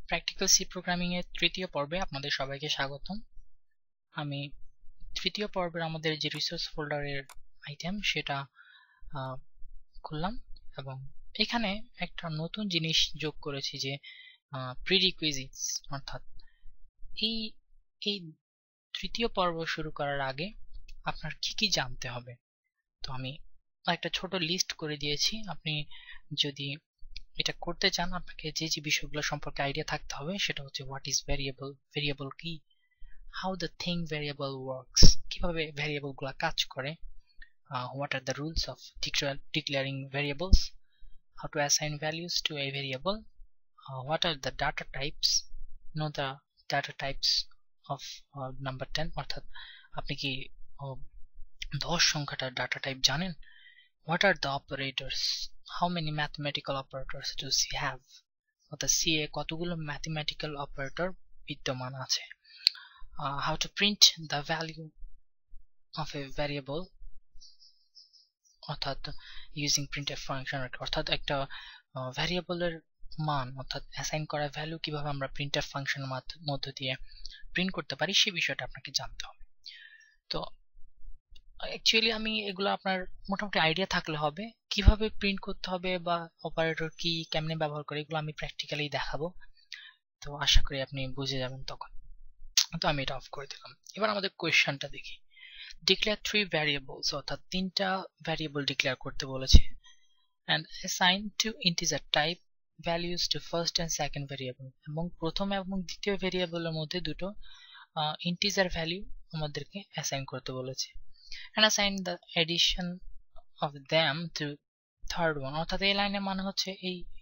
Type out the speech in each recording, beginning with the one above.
Practical C programming এর তৃতীয় পর্বে আপনাদের সবাইকে স্বাগতম। আমি তৃতীয় পর্বের আমাদের যে রিসোর্স ফোল্ডারের আইটেম সেটা খুললাম এবং এখানে একটা নতুন জিনিস যোগ করেছি যে প্রিরিকুইজিটস, অর্থাৎ এই এই তৃতীয় পর্ব শুরু করার আগে আপনার কি কি জানতে হবে। তো আমি একটা ছোট লিস্ট করে দিয়েছি। আপনি যদি এটা করতে চান আপনাকে যে যে বিষয়গুলো সম্পর্কে আইডিয়া থাকতে হবে সেটা হচ্ছে হোয়াট ইজ ভেরিয়েবল, ভেরিয়েবল কি, how the thing variable works, কিভাবে ভেরিয়েবল গুলা কাজ করে, what are the rules of declaring variables, how to assign values to a variable, what are the data types, know the data types of number 10, অর্থাৎ আপনি কি 10 সংখ্যাটার data type জানেন, what are the operators, how many mathematical operators does C have, অর্থাৎ C এ কতগুলো mathematical operator বিদ্যমান আছে, how to print the value of a variable, অর্থাৎ using printf function, অর্থাৎ একটা ভ্যারিয়েবলের মান অর্থাৎ অ্যাসাইন করা ভ্যালু কিভাবে আমরা printf ফাংশনের মধ্য দিয়ে প্রিন্ট করতে পারি সেই বিষয়টা আপনাকে জানতে হবে। তো অ্যাকচুয়ালি আমি এগুলো আপনার মোটামুটি আইডিয়া থাকলে হবে, কিভাবে প্রিন্ট করতে হবে বা অপারেটর কি কেমনে ব্যবহার করে এগুলো আমি প্র্যাকটিক্যালি দেখাবো। তো আশা করি আপনি বুঝে যাবেন তখন। তো আমি এটা অফ করে দিলাম। এবার আমাদের কোয়েশ্চনটা দেখি। ডিক্লেয়ার 3 ভ্যারিয়েবলস, অর্থাৎ তিনটা ভ্যারিয়েবল ডিক্লেয়ার করতে বলেছে, and assign to integer type values to first and second variable, এবং প্রথম এবং দ্বিতীয় ভ্যারিয়েবলের মধ্যে দুটো ইন্টিজার ভ্যালু আমাদেরকে অ্যাসাইন করতে বলেছে, and assign the addition of them to third one, অর্থাৎ এই লাইনের মানে হচ্ছে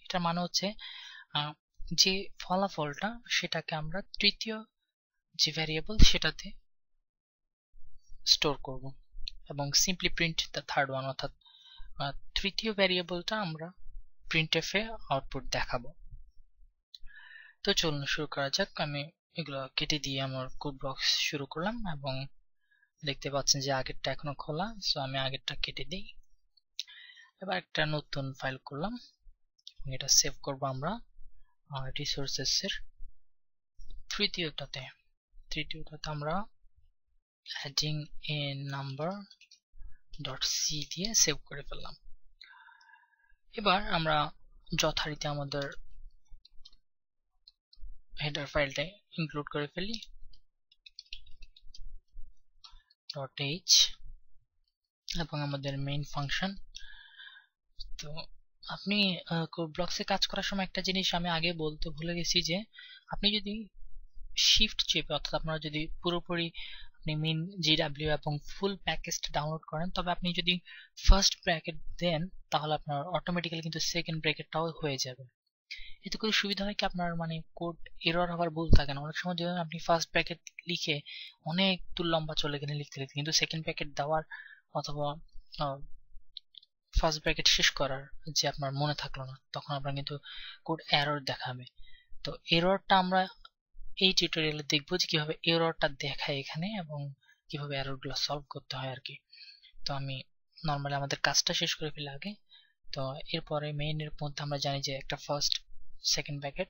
এটা মানে হচ্ছে যে ফলাফলটা সেটাকে আমরা তৃতীয় যে ভ্যারিয়েবল সেটাতে স্টোর করব এবং simply print the third one, অর্থাৎ তৃতীয় ভ্যারিয়েবলটা আমরা printf এ আউটপুট দেখাবো। তো চলুন শুরু করা যাক। আমি এগুলো কেটে দিয়ে আমার কোড বক্স শুরু করলাম এবং দেখতে পাচ্ছেন যে আগেরটা এখনো খোলা, সো আমি আগেরটা কেটে দিই। এবার একটা নতুন ফাইল করলাম, এটা সেভ করব আমরা রিসোর্সেস এর তৃতীয়টাতে আমরা adding a number .c দিয়ে সেভ করে ফেললাম। এবার আমরা যথারীতি আমাদের হেডার ফাইলটা ইনক্লুড করে ফেলি .h এবং আমাদের মেইন ফাংশন। তো আপনি ব্লকসে কাজ করার সময় একটা জিনিস আমি আগে বলতে ভুলে গেছি যে আপনি যদি শিফট চেপে, অর্থাৎ আপনারা যদি পুরোপুরি আপনি মেইন জিডব্লিউ এবং ফুল প্যাকেজটা ডাউনলোড করেন, তবে আপনি যদি ফার্স্ট ব্র্যাকেট দেন তাহলে আপনার অটোমেটিক্যালি কিন্তু সেকেন্ড ব্র্যাকেটটাও হয়ে যাবে। এতে করে সুবিধা হয় কি আপনার মানে কোড এরর হওয়ার ভুল থাকে না। অনেক সময় যখন আপনি ফার্স্ট ব্র্যাকেট লিখে অনেক দূর লম্বা চলে গেলে লিখতে কিন্তু সেকেন্ড ব্র্যাকেট দেওয়ার অথবা ফার্স্ট ব্র্যাকেট শেষ করার যে আপনার মনে থাকলো না, তখন আপনার কিন্তু কোড এরর দেখাবে। তো এররটা আমরা এই টিউটোরিয়ালে দেখবো যে কিভাবে এররটা দেখায় এখানে এবং কিভাবে এররগুলো সলভ করতে হয় আর কি। তো আমি নর্মালি আমাদের কাজটা শেষ করে ফেলি আগে। তো এরপরে মেইনের মধ্যে আমরা জানি যে একটা ফার্স্ট সেকেন্ড ব্র্যাকেট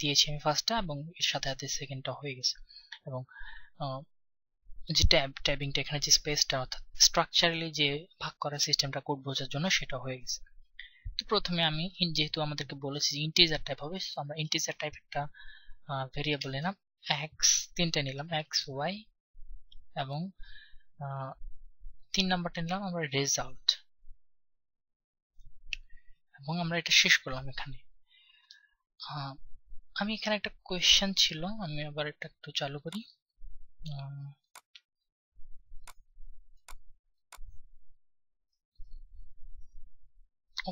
দিয়েছি আমি ফার্স্টটা এবং এর সাথে সাথে সেকেন্ডটা হয়ে গেছে এবং যে ট্যাবিংটা এখানে যে স্পেসটা অর্থাৎ স্ট্রাকচারালি যে ভাগ করার সিস্টেমটা কোড বোঝার জন্য সেটা হয়ে গেছে। তো প্রথমে আমি যেহেতু আমাদেরকে বলেছি যে ইন্টিজার টাইপ হবে, আমরা ইন্টিজার টাইপ একটা ভেরিয়েবল নিলাম, এক্স তিনটা নিলাম, এক্স ওয়াই এবং 3 নাম্বারটা নিলাম আমরা রেজাল্ট, এবং আমরা এটা শেষ করলাম এখানে। আমি এখানে একটা কোয়েশ্চেন ছিল, আমি আবার এটা একটু চালু করি।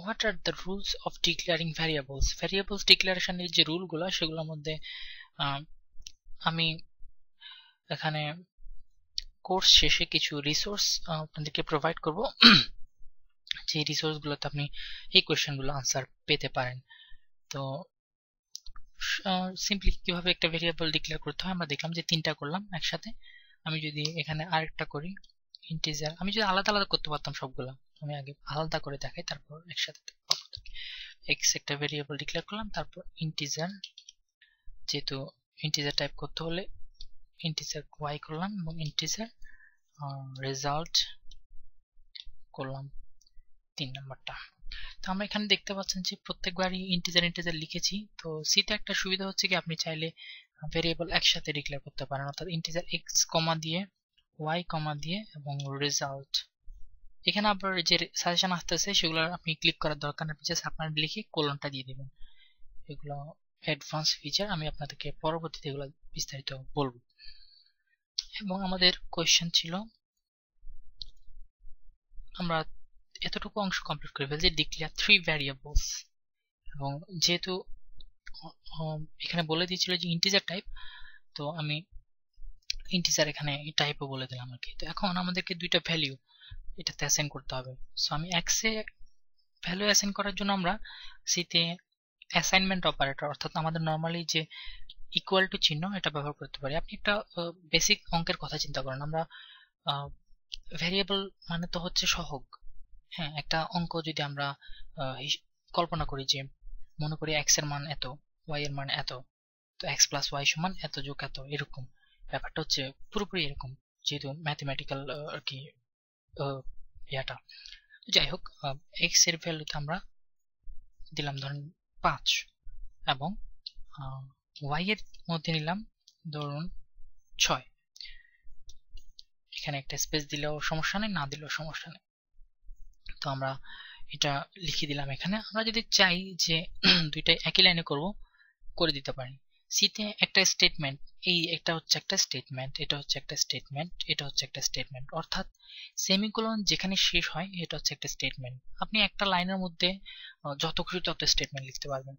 What are the rules of declaring variables? Variables declaration এর যে রুলগুলো সেগুলোর মধ্যে আমি এখানে কোর্স শেষে কিছু রিসোর্স আপনাদেরকে প্রোভাইড করব, যে রিসোর্সগুলোতে আপনি এই কোয়েশ্চেনগুলো আনসার পেতে পারেন। তো সিম্পলি কিভাবে একটা ভেরিয়েবল ডিক্লেয়ার করতে হয় আমরা দেখলাম যে তিনটা করলাম একসাথে। আমি যদি এখানে আরেকটা করি ইন্টিজার, আমি যদি আলাদা আলাদা করতে পারতাম সবগুলো, আমি আগে আলাদা করে দেখাই তারপর একসাথে। এক্স একটা ভেরিয়েবল ডিক্লেয়ার করলাম, তারপর ইন্টিজার, যেহেতু ইন্টিজার টাইপ করতে হলে ইন্টিজার ওয়াই করলাম এবং ইন্টিজার রেজাল্ট করলাম 3 নাম্বারটা। তো আমরা এখানে দেখতে পাচ্ছেন যে প্রত্যেকবারই ইন্টিজার ইন্টিজার লিখেছি। তো সিতে একটা সুবিধা হচ্ছে কি আপনি চাইলে ভেরিয়েবল একসাথে ডিক্লেয়ার করতে পারেন, অর্থাৎ ইন্টিজার এক্স কমা দিয়ে ওয়াই কমা দিয়ে এবং রেজাল্ট। এখানে আপনার যে সাজেশন আসতেছে সেগুলো আপনি ক্লিক করার দরকার নেই, জাস্ট আপনার লিখে কোলনটা দিয়ে দেবেন। এগুলো অ্যাডভান্স ফিচার, আমি আপনাদেরকে পরবর্তীতে এগুলো বিস্তারিত বলবো। এবং আমাদের কোয়েশ্চেন ছিল, আমরা এতটুকু অংশ কমপ্লিট করে ফেলছি, ডিক্লেয়ার 3 ভ্যারিয়েবলস। এবং যেহেতু এখানে বলে দিয়েছিল যে ইন্টিজার টাইপ, তো আমি ইন্টিজার এখানে টাইপও বলে দিলাম আর কি। তো এখন আমাদেরকে দুইটা ভ্যালু এটাতে অ্যাসাইন করতে হবে। সো আমি এক্সে ভ্যালু অ্যাসাইন করার জন্য আমরা সিতে অ্যাসাইনমেন্ট অপারেটর, অর্থাৎ আমাদের নর্মালি যে ইকুয়াল টু চিহ্ন, এটা ব্যবহার করতে পারি। আপনি একটা বেসিক অঙ্কের কথা চিন্তা করেন, আমরা ভ্যারিয়েবল মানে তো হচ্ছে সহগ। হ্যাঁ, একটা অঙ্ক যদি আমরা কল্পনা করি যে মনে করি এক্স এর মান এত, ওয়াই এর মান এত, তো এক্স প্লাস ওয়াই সমান এত যোগ এত, এরকম ব্যাপারটা হচ্ছে পুরোপুরি এরকম, যেহেতু ম্যাথমেটিক্যাল আর কি ইয়াটা। যাই হোক, এক্স এর ভ্যালুতে আমরা দিলাম ধরুন 5 এবং ওয়াই এর মধ্যে নিলাম ধরুন 6। এখানে একটা স্পেস দিলেও সমস্যা নেই, না দিলেও সমস্যা নেই। তো আমরা এটা লিখে দিলাম এখানে। আমরা যদি চাই যে দুইটাই একই লাইনে করব, করে দিতে পারি। সিতে একটা স্টেটমেন্ট, এই একটা হচ্ছে একটা স্টেটমেন্ট, এটা হচ্ছে একটা স্টেটমেন্ট, এটা হচ্ছে একটা স্টেটমেন্ট, অর্থাৎ সেমিকোলন যেখানে শেষ হয় এটা হচ্ছে একটা স্টেটমেন্ট। আপনি একটা লাইনের মধ্যে যত খুশি তত স্টেটমেন্ট লিখতে পারবেন,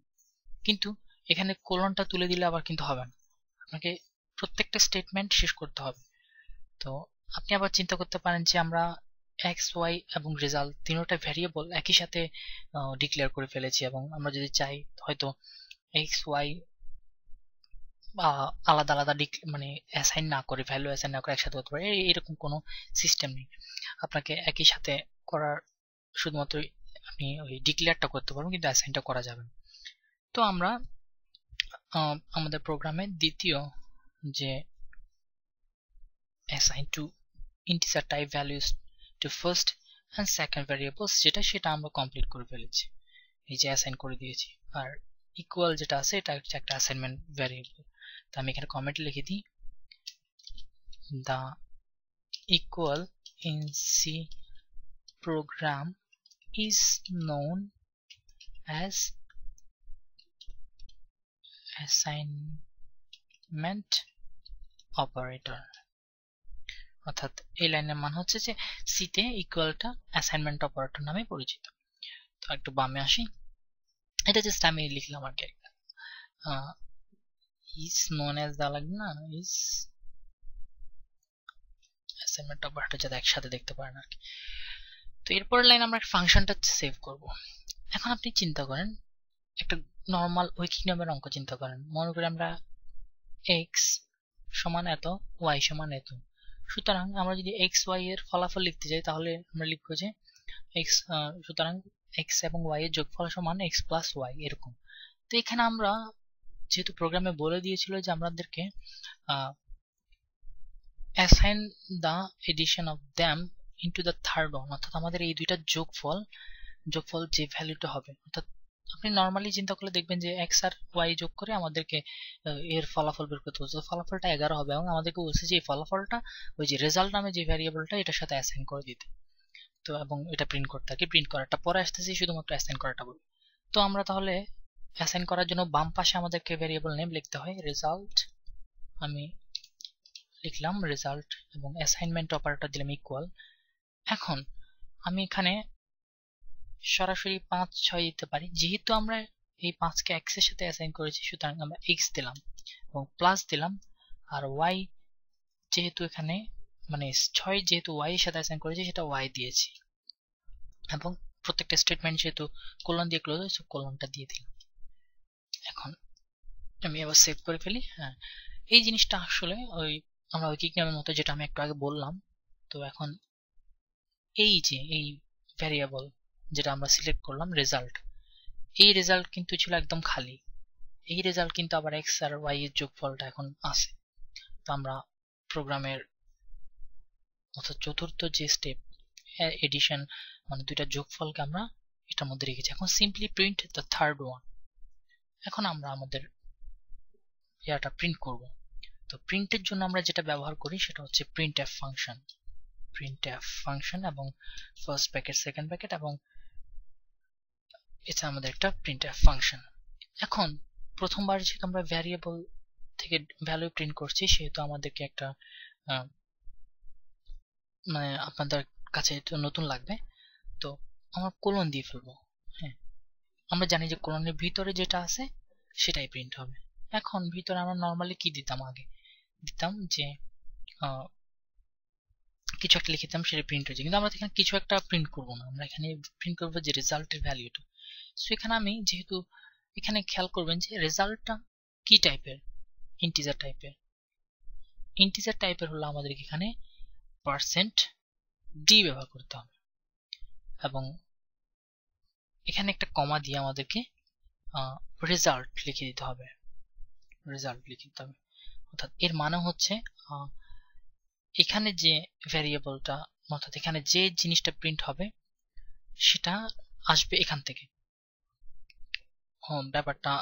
কিন্তু এখানে কোলনটা তুলে দিলে আবার কিন্তু হবে না, আপনাকে প্রত্যেকটা স্টেটমেন্ট শেষ করতে হবে। তো আপনি আবার চিন্তা করতে পারেন যে আমরা এক্স ওয়াই এবং রেজাল্ট তিনটা ভ্যারিয়েবল একই সাথে ডিক্লেয়ার করে ফেলেছি, এবং আমরা যদি চাই হয়তো এক্স ওয়াই আলাদা আলাদা মানে অ্যাসাইন না করে, ভ্যালু অ্যাসাইন না করে একসাথে করতে পারে, এরকম কোনো সিস্টেম নেই। আপনাকে একই সাথে করার শুধুমাত্র আপনি ওই ডিক্লেয়ারটা করতে পারবেন, কিন্তু অ্যাসাইনটা করা যাবে না। তো আমরা আমাদের প্রোগ্রামের দ্বিতীয় যে assign to integer type values to first and second variables, সেটা আমরা কমপ্লিট করে ফেলেছি, এই যে অ্যাসাইন করে দিয়েছি। আর ইকুয়াল যেটা আছে এটা হচ্ছে একটা অ্যাসাইনমেন্ট ভ্যারিয়েবল। তো আমি এখানে কমেন্ট লিখে দিই, the equal in C program is known as assignment operator, অর্থাৎ এই লাইনের মান হচ্ছে যে সিতে ইকুয়ালটা অ্যাসাইনমেন্ট অপারেটর নামে পরিচিত। তো একটু বামে আসি, এটা জাস্ট আমি লিখলাম আর কি, ইজ নোন অ্যাজ দেওয়া লাগবে না, ইজ অ্যাসাইনমেন্ট অপারেটর, যাতে একসাথে দেখতে পারেন আর কি। তো এরপরের লাইন আমরা ফাংশনটা সেভ করব। এখন আপনি চিন্তা করেন একটা নর্মাল ঐকিক নামের অঙ্ক চিন্তা করেন, মনে করি আমরা এক্স সমান এত, ওয়াই সমান এত। সুতরাং আমরা যদি এক্স ওয়াই এর ফলাফল লিখতে যাই তাহলে আমরা লিখবো যে এক্স, সুতরাং এক্স এবং ওয়াই এর যোগফল সমান এক্স প্লাস ওয়াই, এরকম। তো এখানে আমরা যেহেতু প্রোগ্রামে বলে দিয়েছিল যে আমাদেরকে assign the edition of them into the third one, অর্থাৎ আমাদের এই দুইটা যোগফল যে ভ্যালুটা হবে, অর্থাৎ আপনি নর্মালি চিন্তা করলে দেখবেন যে এক্স আর ওয়াই যোগ করে আমাদেরকে এর ফলাফল বের করতে হচ্ছে, ফলাফলটা 11 হবে, এবং আমাদেরকে বলছে যে এই ফলাফলটা ওই যে রেজাল্ট নামে যে ভ্যারিয়েবলটা এটার সাথে অ্যাসাইন করে দিতে। তো এবং এটা প্রিন্ট করতে আর কি, প্রিন্ট করাটা পরে আসতেছি, শুধুমাত্র অ্যাসাইন করাটা বলি। তো আমরা তাহলে অ্যাসাইন করার জন্য বাম পাশে আমাদেরকে ভ্যারিয়েবল নেম লিখতে হয়, রেজাল্ট, আমি লিখলাম রেজাল্ট এবং অ্যাসাইনমেন্ট অপারেটর দিলাম ইকুয়াল। এখন আমি এখানে সরাসরি 5 6 দিতে পারি, যেহেতু আমরা এই 5 কে x এর সাথে অ্যাসাইন করেছি সুতরাং আমরা x দিলাম এবং প্লাস দিলাম, আর y যেহেতু এখানে মানে 6 যেহেতু y এর সাথে অ্যাসাইন করেছি সেটা y দিয়েছি, এবং প্রত্যেকটা স্টেটমেন্ট যেহেতু কোলন দিয়ে ক্লোজ হয়েছে কোলনটা দিয়ে দিলাম। এখন আমি আবার সেভ করে ফেলি। হ্যাঁ, এই জিনিসটা আসলে ওই আমরা ঐকিক নামের মতো যেটা আমি একটু আগে বললাম। তো এখন এই যে এই ভ্যারিয়েবল যেটা আমরা সিলেক্ট করলাম রেজাল্ট, এই রেজাল্ট কিন্তু ছিল একদম খালি, এই রেজাল্ট কিন্তু আবার এক্স আর ওয়াই এর যোগফলটা এখন আছে। তো আমরা প্রোগ্রামের অর্থাৎ চতুর্থ যে স্টেপ এডিশন মানে দুইটা যোগফলকে আমরা এটার মধ্যে রেখেছি। এখন simply print the third one. এখন আমরা আমাদের ইয়াটা প্রিন্ট করব। তো প্রিন্টের জন্য আমরা যেটা ব্যবহার করি সেটা হচ্ছে প্রিন্টএফ ফাংশন। প্রিন্টএফ ফাংশন এবং ফার্স্ট ব্র্যাকেট সেকেন্ড ব্র্যাকেট এবং এটা আমাদের একটা প্রিন্টএফ ফাংশন। এখন প্রথমবার যেহেতু আমরা ভ্যারিয়েবল থেকে ভ্যালু প্রিন্ট করছি সেহেতু আমাদেরকে একটা মানে আপনাদের কাছে নতুন লাগবে, তো আমরা কোলন দিয়ে ফেলবো। হ্যাঁ, আমরা জানি যে কোলনের ভিতরে যেটা আছে সেটাই প্রিন্ট হবে। এখন ভিতরে আমরা নর্মালি কি দিতাম, আগে দিতাম যে কিছু একটা লিখে দিতাম, সেটা প্রিন্ট হয়েছে। কিন্তু আমরা এখানে কিছু একটা প্রিন্ট করবো না, আমরা এখানে প্রিন্ট করবো যে রেজাল্টের ভ্যালুটা। সো এখানে আমি যেহেতু এখানে খেয়াল করবেন যে রেজাল্টটা কি টাইপের, ইন্টিজার টাইপের। ইন্টিজার টাইপের হলো আমাদের এখানে %d ব্যবহার করতে হবে এবং এখানে একটা কমা দিয়ে আমাদেরকে রেজাল্ট লিখে দিতে হবে। রেজাল্ট লিখে দিতে হবে অর্থাৎ এর মানে হচ্ছে এখানে যে ভ্যারিয়েবলটা অর্থাৎ এখানে যে জিনিসটা প্রিন্ট হবে সেটা আসবে এখান থেকে। ব্যাপারটা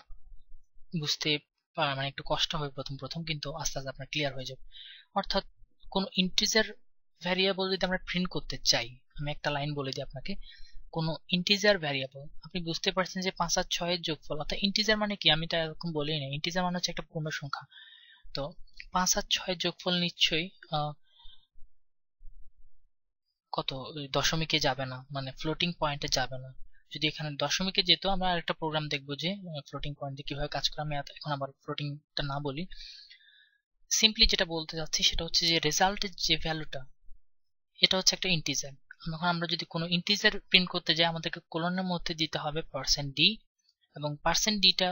বুঝতে মানে একটু কষ্ট হবে প্রথম, কিন্তু আস্তে আস্তে আপনার ক্লিয়ার হয়ে যাবে। অর্থাৎ কোন ইন্টিজার ভ্যারিয়েবল যদি আমরা প্রিন্ট করতে চাই, আমি একটা লাইন বলে দিই আপনাকে, কোন ইন্টিজার ভ্যারিয়েবল, আপনি বুঝতে পারছেন যে 5 আর 6 এর যোগফল, অর্থাৎ ইন্টিজার মানে কি, আমি তো এরকম বলিই না, ইন্টিজার মানে হচ্ছে একটা পূর্ণ সংখ্যা। তো 5 আর 6 এর যোগফল নিশ্চয়ই কত, দশমিকে যাবে না, মানে ফ্লোটিং পয়েন্টে যাবে না। যদি এখানে দশমিকে যেত, আমরা আরেকটা প্রোগ্রাম দেখবো যে ফ্লোটিং পয়েন্টে কিভাবে কাজ করে, আমি এখন আবার ফ্লোটিংটা না বলি। সিম্পলি যেটা বলতে যাচ্ছি সেটা হচ্ছে যে রেজাল্টের যে ভ্যালুটা এটা হচ্ছে একটা ইন্টিজার। এখন আমরা যদি কোনো ইন্টিজার প্রিন্ট করতে যাই আমাদেরকে কোলনের মধ্যে দিতে হবে %d এবং %dটা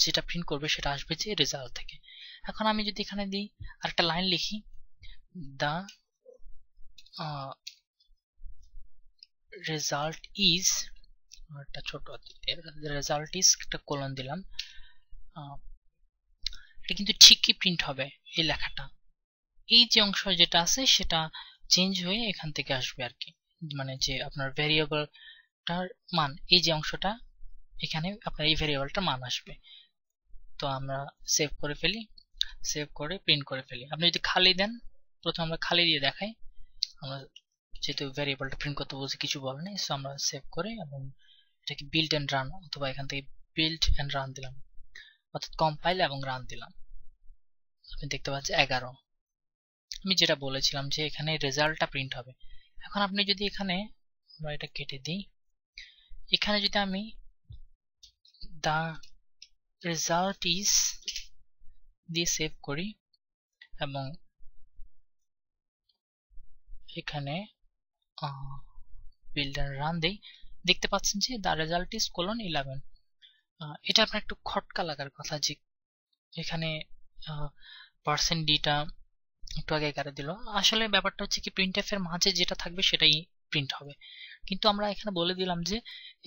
যেটা প্রিন্ট করবে সেটা আসবে যে রেজাল্ট থেকে। এখন আমি যদি এখানে দিই আর একটা লাইন লিখি, দা রেজাল্ট ইজ, একটা ছোট রেজাল্ট ইজ একটা কোলন দিলাম, এটা কিন্তু ঠিকই প্রিন্ট হবে এই লেখাটা। এই যে অংশ যেটা আছে সেটা চেঞ্জ হয়ে এখান থেকে আসবে আর কি, মানে যে আপনার ভ্যারিয়েবলটার মান, এই যে অংশটা এখানে আপনার এই ভ্যারিয়েবলটার মান আসবে। তো আমরা সেভ করে ফেলি, সেভ করে প্রিন্ট করে ফেলি। আপনি যদি খালি দেন, প্রথমে আমরা খালি দিয়ে দেখাই, আমরা যেহেতু ভ্যারিয়েবলটা প্রিন্ট করতে বলছি কিছু বলে নেই, সো আমরা সেভ করে এবং এটাকে বিল্ড এন্ড রান, অথবা এখান থেকে বিল্ড এন্ড রান দিলাম, অর্থাৎ কম্পাইল এবং রান দিলাম। আপনি দেখতে পাচ্ছেন 11। আমি যেটা বলেছিলাম যে এখানে রেজাল্টটা প্রিন্ট হবে। এখন আপনি যদি এখানে, আমরা এটা কেটে দিই, এখানে যদি আমি দা রেজাল্ট ইজ দিয়ে সেভ করি এবং এখানে বিল্ড এন্ড রান দেই, দেখতে পাচ্ছেন যে দা রেজাল্ট ইজ :11। এটা আপনার একটু খটকা লাগার কথা যে এখানে %dটা একটু আগে কারে দিল। আসলে ব্যাপারটা হচ্ছে কি, প্রিন্টএফ এর মাঝে যেটা থাকবে সেটাই প্রিন্ট হবে, কিন্তু আমরা এখানে বলে দিলাম যে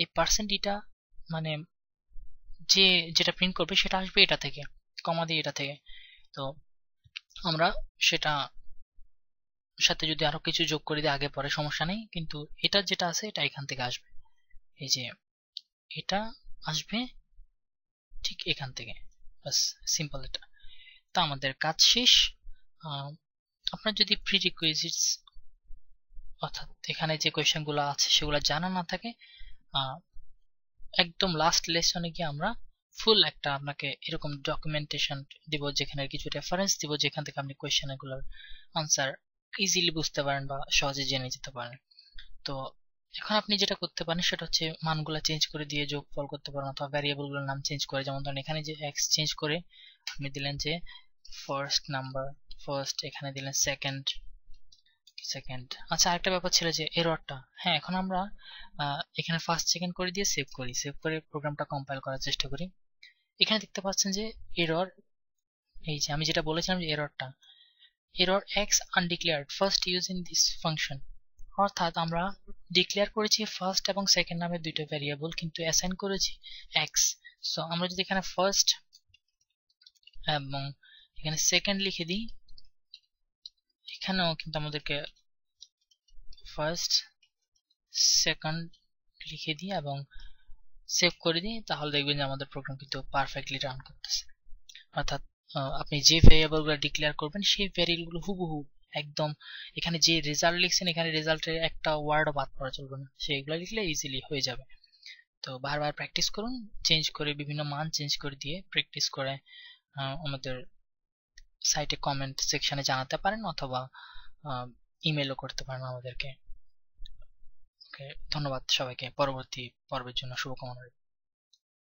এই %dটা মানে যে যেটা প্রিন্ট করবে সেটা আসবে এটা থেকে, কমা দিয়ে এটা থেকে। তো আমরা সেটা সাথে যদি আরো কিছু যোগ করে দিই আগে পরে সমস্যা নেই, কিন্তু এটা যেটা আছে এটা এখান থেকে আসবে, এই যে এটা আসবে ঠিক এখান থেকে, বাস সিম্পল এটা। তো আমাদের কাজ শেষ। আপনার যদি প্রিরিকুইজিটস অর্থাৎ এখানে যে কোয়েশ্চেনগুলো আছে সেগুলো জানা না থাকে, একদম লাস্ট লেসনে গিয়ে আমরা ফুল একটা আপনাকে এরকম ডকুমেন্টেশন দিব, যেখানে কিছু রেফারেন্স দিব, যেখান থেকে আপনি কোয়েশ্চেনগুলোর আনসার ইজিলি বুঝতে পারেন বা সহজে জেনে যেতে পারেন। তো এখন আপনি যেটা করতে পারেন সেটা হচ্ছে মানগুলো চেঞ্জ করে দিয়ে যোগফল করতে পারেন, অথবা ভ্যারিয়েবলগুলোর নাম চেঞ্জ করে, যেমন ধরেন এখানে যে এক্স চেঞ্জ করে আপনি দিলেন যে ফার্স্ট নাম্বার ফার্স্ট, এখানে দিলেন সেকেন্ড সেকেন্ড। আচ্ছা, আরেকটা ব্যাপার ছিল যে এররটা, হ্যাঁ এখন আমরা এখানে ফার্স্ট সেকেন্ড করে দিয়ে সেভ করি, সেভ করে প্রোগ্রামটা কম্পাইল করার চেষ্টা করি। এখানে দেখতে পাচ্ছেন যে এরর, এই যে আমি যেটা বলেছিলাম যে এররটা, error x undeclared first using this function, অর্থাৎ আমরা ডিক্লেয়ার করেছি ফার্স্ট এবং সেকেন্ড নামে দুইটা ভ্যারিয়েবল, কিন্তু অ্যাসাইন করেছি এক্স। সো আমরা যদি এখানে ফার্স্ট এবং এখানে সেকেন্ড লিখে দিই, এখানেও কিন্তু আমাদেরকে ফার্স্ট সেকেন্ড লিখে দিই এবং সেভ করে দিই, তাহলে দেখবেন যে আমাদের প্রোগ্রাম কিন্তু পারফেক্টলি রান করতেছে। অর্থাৎ আপনি যে ভেরিয়েবলগুলো ডিক্লেয়ার করবেন সেই ভ্যারিয়েবলগুলো হুবহু একদম এখানে যে রেজাল্ট লিখছেন এখানে রেজাল্টের একটা ওয়ার্ডও বাদ পড়া চলবে না, সেইগুলো লিখলে ইজিলি হয়ে যাবে। তো বারবার প্র্যাকটিস করুন, চেঞ্জ করে বিভিন্ন মান চেঞ্জ করে দিয়ে প্র্যাকটিস করে আমাদের সাইটে কমেন্ট সেকশনে জানাতে পারেন, অথবা ইমেলও করতে পারেন আমাদেরকে। ওকে, ধন্যবাদ সবাইকে। পরবর্তী পর্বের জন্য শুভকামনা।